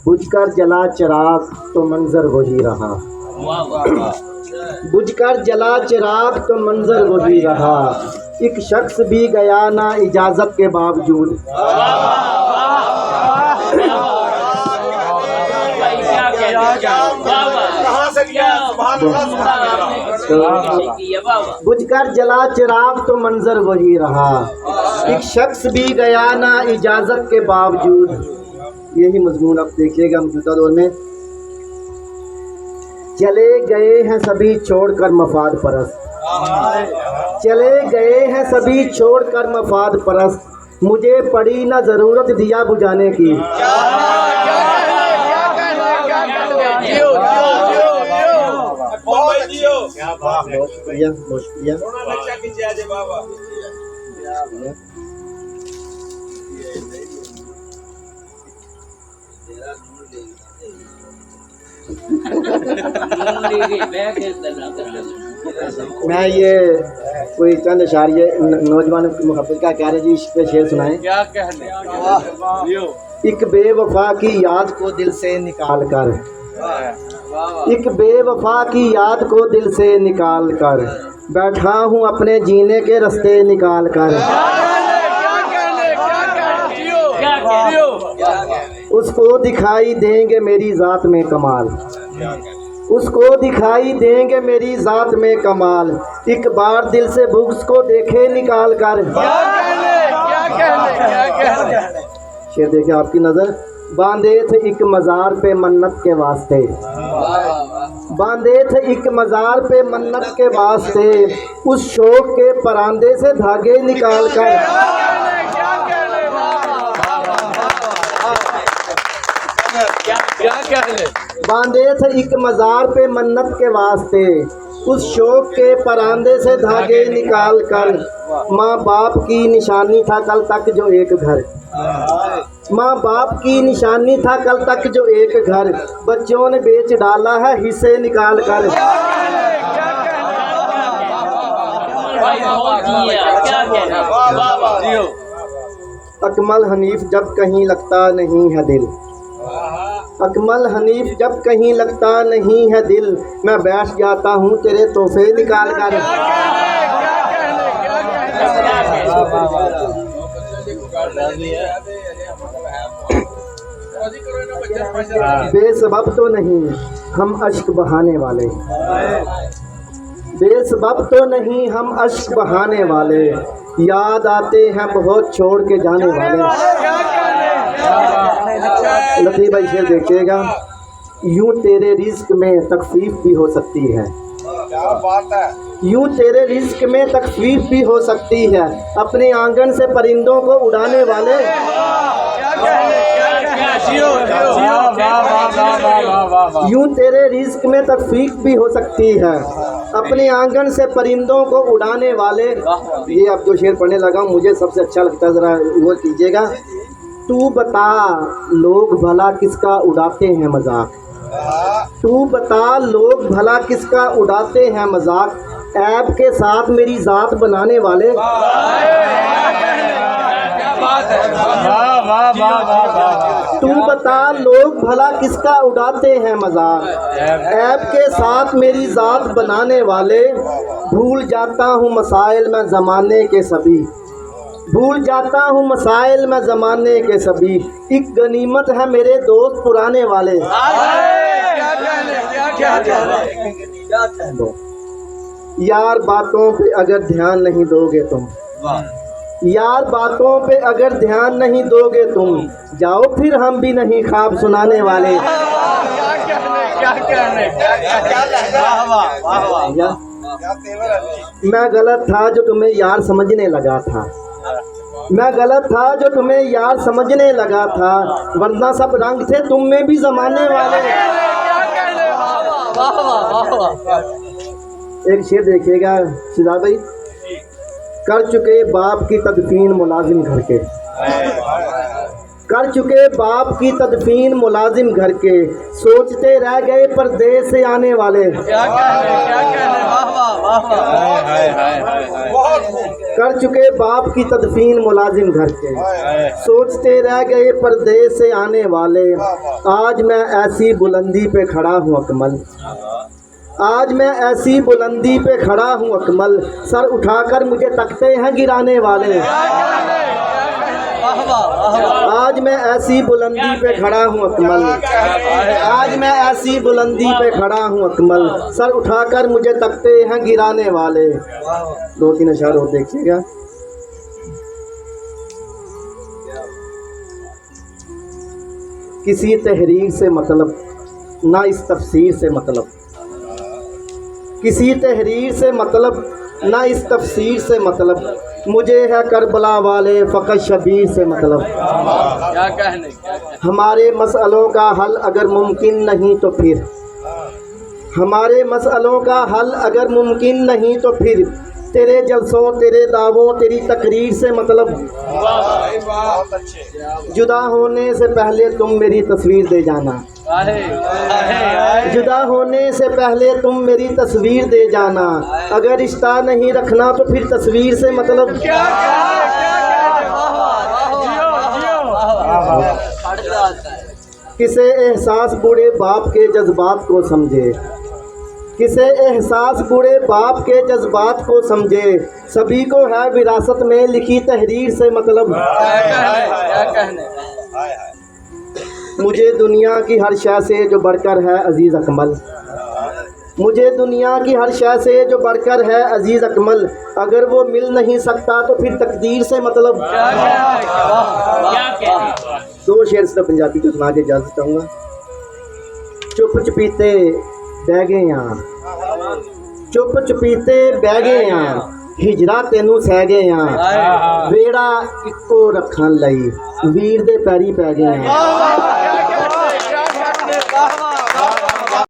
बुझकर जला चिराग तो मंजर वही रहा। बुझकर जला चिराग तो मंजर वही रहा। एक शख्स भी गया ना इजाजत के बावजूद। बुझकर जला चिराग तो मंजर वही रहा। एक शख्स भी गया ना इजाजत के बावजूद। यही मजमून आप देखिएगा मौजूदा दौर में। चले गए हैं सभी छोड़कर मफाद परस्त। चले गए हैं सभी छोड़कर मफाद परस्त। मुझे पड़ी ना जरूरत दिया बुझाने की। मैं ये कोई चंद अशारिये नौजवान की मोहब्बत का कह रहे जी, इस पे शेर सुनाएं। क्या कहने? एक बेवफा की याद को दिल से निकाल कर। एक बेवफा की याद को दिल से निकाल कर बैठा हूँ अपने जीने के रास्ते निकाल कर। उसको दिखाई देंगे मेरी जात में कमाल। उसको दिखाई देंगे मेरी जात में कमाल। एक बार दिल से बुग़्ज़ को देखे निकाल कर। शेर देखे आपकी नजर। बांधे थे एक मज़ार पे मन्नत के वास्ते। बांधे थे एक मज़ार पे मन्नत के वास्ते। उस शौक के परांदे से धागे निकाल कर। बांधे थे एक मज़ार पे मन्नत के वास्ते। उस शौक के परांदे से धागे निकाल कर। माँ बाप की निशानी था कल तक जो एक घर। माँ बाप की निशानी था कल तक जो एक घर। बच्चों ने बेच डाला है हिस्से निकाल कर। अकमल हनीफ जब कहीं लगता नहीं है दिल। अकमल हनीफ जब कहीं लगता नहीं है दिल। मैं बैठ जाता हूँ तेरे तोहफे निकाल कर। बेसबब तो नहीं हम अश्क बहाने वाले। बेसबब तो नहीं हम अश्क बहाने वाले। याद आते हैं बहुत छोड़ के जाने वाले। लतीफ़ भाई शेर देखिएगा। यूं तेरे रिज़्क में तकलीफ भी हो सकती है। यूं तेरे रिज़्क में तकलीफ भी हो सकती है। अपने आंगन से परिंदों को उड़ाने वाले। यूं तेरे रिज़्क में तकलीफ भी हो सकती है। अपने आंगन से परिंदों को उड़ाने वाले। ये अब जो शेर पढ़ने लगा मुझे सबसे अच्छा लगता है, ज़रा वो कीजिएगा। तू बता लोग भला किसका उड़ाते हैं मजाक। तू बता लोग भला किसका उड़ाते हैं मजाक। ऐब के साथ मेरी जात बनाने वाले। तू बता लोग भला किसका उड़ाते हैं मजाक। ऐब के साथ मेरी जात बनाने वाले। भूल जाता हूँ मसाइल मैं ज़माने के सभी। भूल जाता हूँ मसाइल मैं ज़माने के सभी। एक गनीमत है मेरे दोस्त पुराने वाले। यार बातों पे अगर ध्यान नहीं दोगे तुम। यार बातों पे अगर ध्यान नहीं दोगे तुम। जाओ फिर हम भी नहीं ख्वाब सुनाने वाले। मैं गलत था जो तुम्हें यार समझने लगा था। मैं गलत था जो तुम्हें यार समझने लगा था। वरना सब रंग थे तुम में भी जमाने वाले। एक शेर देखिएगा सिदा भाई। कर चुके बाप की तदफीन मुलाजिम घर के। कर चुके बाप की तदफीन मुलाजिम घर के, सोचते रह गए परदेश से आने वाले। क्या कहने वाह वाह वाह वाह। कर चुके बाप की तदफीन मुलाजिम घर के, सोचते रह गए परदेश से आने वाले। आज मैं ऐसी बुलंदी पे खड़ा हूँ अकमल, आज मैं ऐसी बुलंदी पे खड़ा हूँ अकमल, सर उठाकर मुझे तकते हैं गिराने वाले। आज मैं ऐसी बुलंदी पे खड़ा हूँ अकमल, आज मैं ऐसी बुलंदी पे खड़ा हूँ अकमल, सर उठाकर मुझे तकते हैं गिराने वाले। 2-3 अशआर और देखिएगा। किसी तहरीर से मतलब ना इस तफसीर से मतलब, किसी तहरीर से मतलब ना इस तफसीर से मतलब, मुझे है करबला वाले फ़कत शबीर से मतलब। क्या कहने हमारे मसलों का हल अगर मुमकिन नहीं तो फिर, हमारे मसलों का हल अगर मुमकिन नहीं तो फिर, तेरे जलसों तेरे दावों तेरी तकरीर से मतलब। जुदा होने से पहले तुम मेरी तस्वीर दे जाना, जुदा होने से पहले तुम मेरी तस्वीर दे जाना, अगर रिश्ता नहीं रखना तो फिर तस्वीर से मतलब। किसे एहसास बूढ़े बाप के जज्बात को समझे, किसे एहसास बूढ़े बाप के जज्बात को समझे, सभी को है विरासत में लिखी तहरीर से मतलब। क्या कहने मुझे दुनिया की हर शय से जो बढ़कर है अजीज़ अकमल, मुझे दुनिया की हर शय से जो बढ़कर है अजीज़ अकमल, अगर वो मिल नहीं सकता तो फिर तकदीर से मतलब। 2 शेर से पंजाबी को सुना के इजाज़त चाहूँगा। चुप चुपीते बह गए यहाँ, चुप चुपीते बह गए यहाँ, हिजरा तेनू सह गए यहाँ, बेड़ा इक्को रखन लई वीर दे पैरी पै गए हैं।